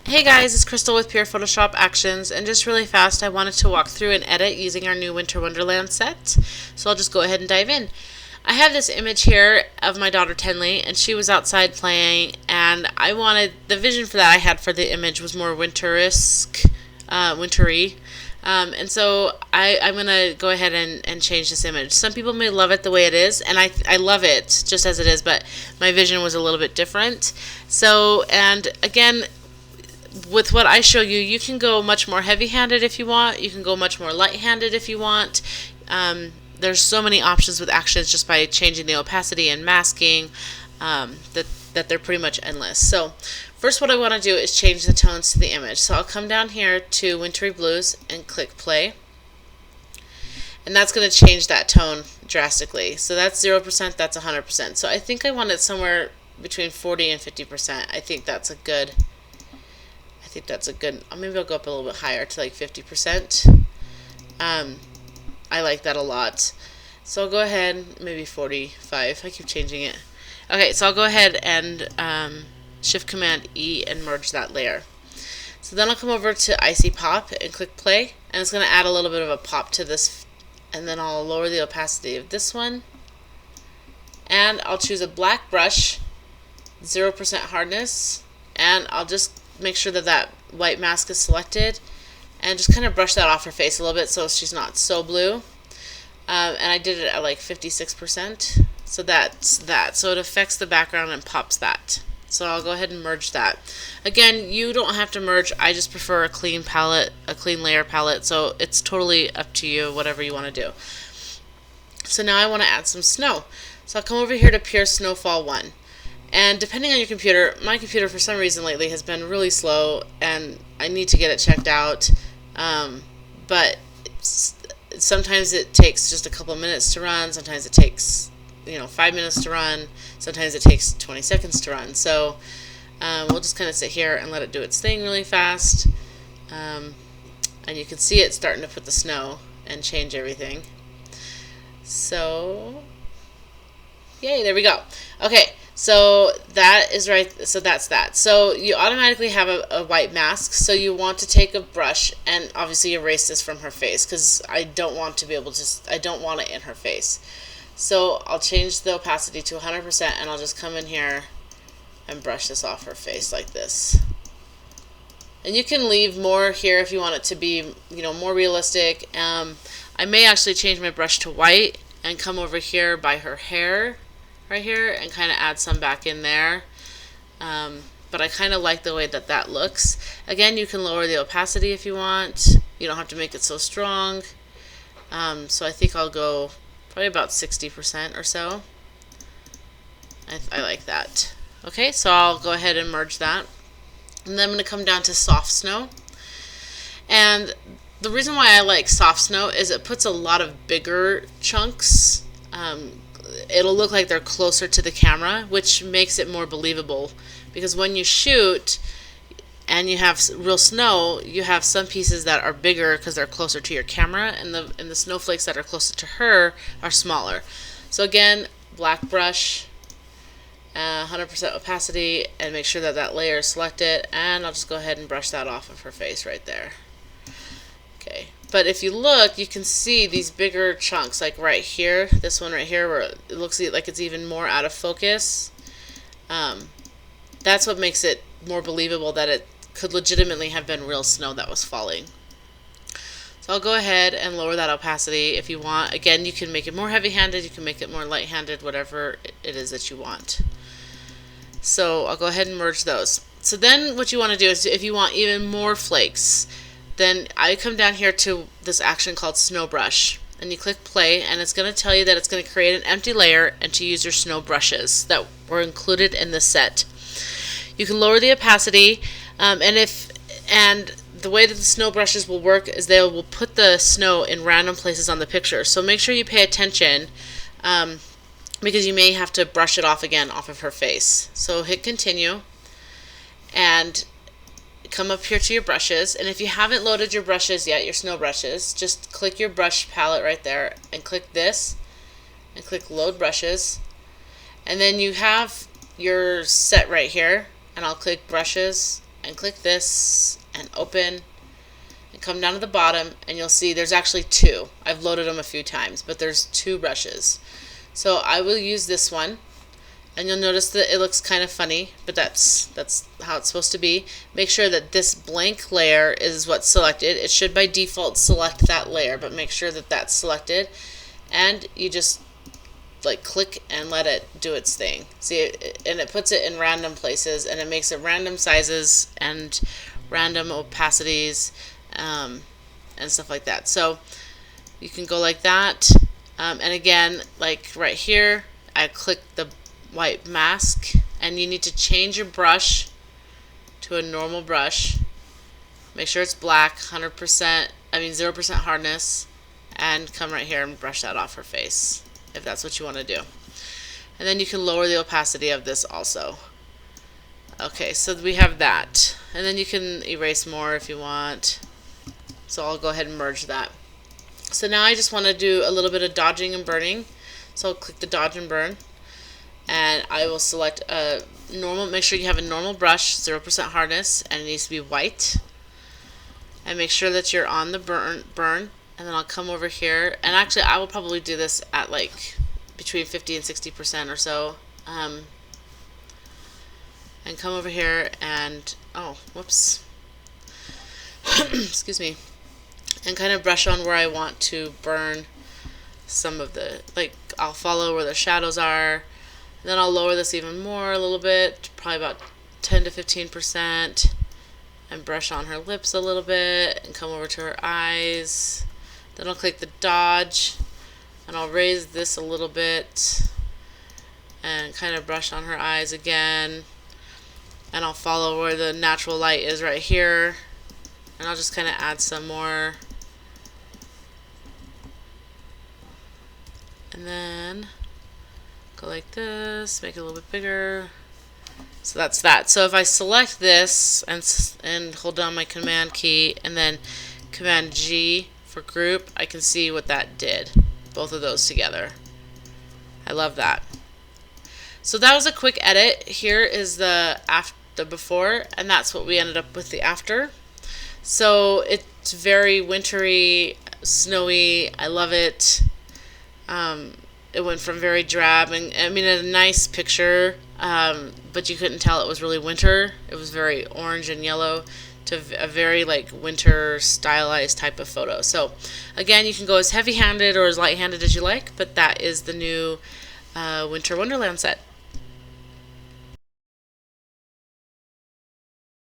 Hey guys, it's Crystal with Pure Photoshop Actions, and just really fast I wanted to walk through and edit using our new Winter Wonderland set. So I'll just go ahead and dive in. I have this image here of my daughter Tenley, and she was outside playing, and I wanted, the vision for that I had for the image was more winterisk, wintry. And so I'm going to go ahead and change this image. Some people may love it the way it is, and I love it just as it is, but my vision was a little bit different. So, and again, with what I show you, you can go much more heavy-handed if you want. You can go much more light-handed if you want. There's so many options with actions just by changing the opacity and masking that they're pretty much endless. So first what I want to do is change the tones to the image. So I'll come down here to Wintry Blues and click play. And that's going to change that tone drastically. So that's 0%, that's 100%. So I think I want it somewhere between 40 and 50%. I think that's a good... maybe I'll go up a little bit higher to like 50%. I like that a lot. So I'll go ahead, maybe 45. I keep changing it. Okay, so I'll go ahead and Shift Command E and merge that layer. So then I'll come over to Icy Pop and click play, and it's going to add a little bit of a pop to this, and then I'll lower the opacity of this one, and I'll choose a black brush, 0% hardness, and I'll just make sure that that white mask is selected and just kind of brush that off her face a little bit so she's not so blue. And I did it at like 56%. So that's that. So it affects the background and pops that. So I'll go ahead and merge that. Again, you don't have to merge. I just prefer a clean palette, a clean layer palette. So it's totally up to you, whatever you want to do. So now I want to add some snow. So I'll come over here to Pure Snowfall 1. And depending on your computer, my computer for some reason lately has been really slow and I need to get it checked out. But sometimes it takes just a couple of minutes to run, sometimes it takes 5 minutes to run, sometimes it takes 20 seconds to run. So we'll just kind of sit here and let it do its thing really fast. And you can see it starting to put the snow and change everything. So yay, there we go. Okay. So that is right. So that's that. So you automatically have a white mask. So you want to take a brush and obviously erase this from her face because I don't want to be able to. I don't want it in her face. So I'll change the opacity to 100% and I'll just come in here and brush this off her face like this. And you can leave more here if you want it to be, more realistic. I may actually change my brush to white and come over here by her hair. Right here and kind of add some back in there, but I kind of like the way that that looks. Again, you can lower the opacity if you want. You don't have to make it so strong. So I think I'll go probably about 60% or so. I like that. Okay, so I'll go ahead and merge that, and then I'm going to come down to Soft Snow. And the reason why I like Soft Snow is it puts a lot of bigger chunks. It'll look like they're closer to the camera, which makes it more believable, because when you shoot and you have real snow, you have some pieces that are bigger because they're closer to your camera, and the snowflakes that are closer to her are smaller. So again, black brush, 100% opacity, and make sure that that layer is selected, and I'll just go ahead and brush that off of her face right there. Okay. But if you look, you can see these bigger chunks, like right here, this one right here, where it looks like it's even more out of focus. That's what makes it more believable that it could legitimately have been real snow that was falling. So I'll go ahead and lower that opacity if you want. Again, you can make it more heavy-handed, you can make it more light-handed, whatever it is that you want. So I'll go ahead and merge those. So then what you want to do is, if you want even more flakes, then I come down here to this action called Snow Brush, and you click play, and it's going to tell you that it's going to create an empty layer and to use your snow brushes that were included in the set. You can lower the opacity, and the way that the snow brushes will work is they will put the snow in random places on the picture. So make sure you pay attention, because you may have to brush it off again off of her face. So hit continue, and come up here to your brushes, and if you haven't loaded your brushes yet, your snow brushes, just click your brush palette right there and click this and click load brushes, and then you have your set right here, and I'll click brushes and click this and open and come down to the bottom, and you'll see there's actually two. I've loaded them a few times, but there's two brushes. So I will use this one, and you'll notice that it looks kind of funny, but that's how it's supposed to be. Make sure that this blank layer is what's selected. It should by default select that layer, but make sure that that's selected, and you just like click and let it do its thing. See, and it puts it in random places, and it makes it random sizes and random opacities and stuff like that. So you can go like that, and again, like right here, I click the white mask, and you need to change your brush to a normal brush. Make sure it's black, 0% hardness, and come right here and brush that off her face if that's what you want to do. And then you can lower the opacity of this also. Okay, so we have that, and then you can erase more if you want. So I'll go ahead and merge that. So now I just want to do a little bit of dodging and burning. So I'll click the dodge and burn, and I will select a normal. Make sure you have a normal brush, 0% hardness, and it needs to be white. And make sure that you're on the burn, and then I'll come over here, and actually I will probably do this at like between 50 and 60% or so, and come over here and whoops excuse me, and kind of brush on where I want to burn some of the, like I'll follow where the shadows are, and then I'll lower this even more a little bit, probably about 10 to 15%, and brush on her lips a little bit and come over to her eyes. Then I'll click the dodge, and I'll raise this a little bit and kind of brush on her eyes again, and I'll follow where the natural light is right here, and I'll just kind of add some more, and then go like this, make it a little bit bigger. So that's that. So if I select this and hold down my command key and then command G for group, I can see what that did, both of those together. I love that. So that was a quick edit. Here is the before, and that's what we ended up with the after. So it's very wintry, snowy. I love it. It went from very drab, and I mean a nice picture, but you couldn't tell it was really winter. It was very orange and yellow, to a very like winter stylized type of photo. So again, you can go as heavy-handed or as light-handed as you like, but that is the new Winter Wonderland set.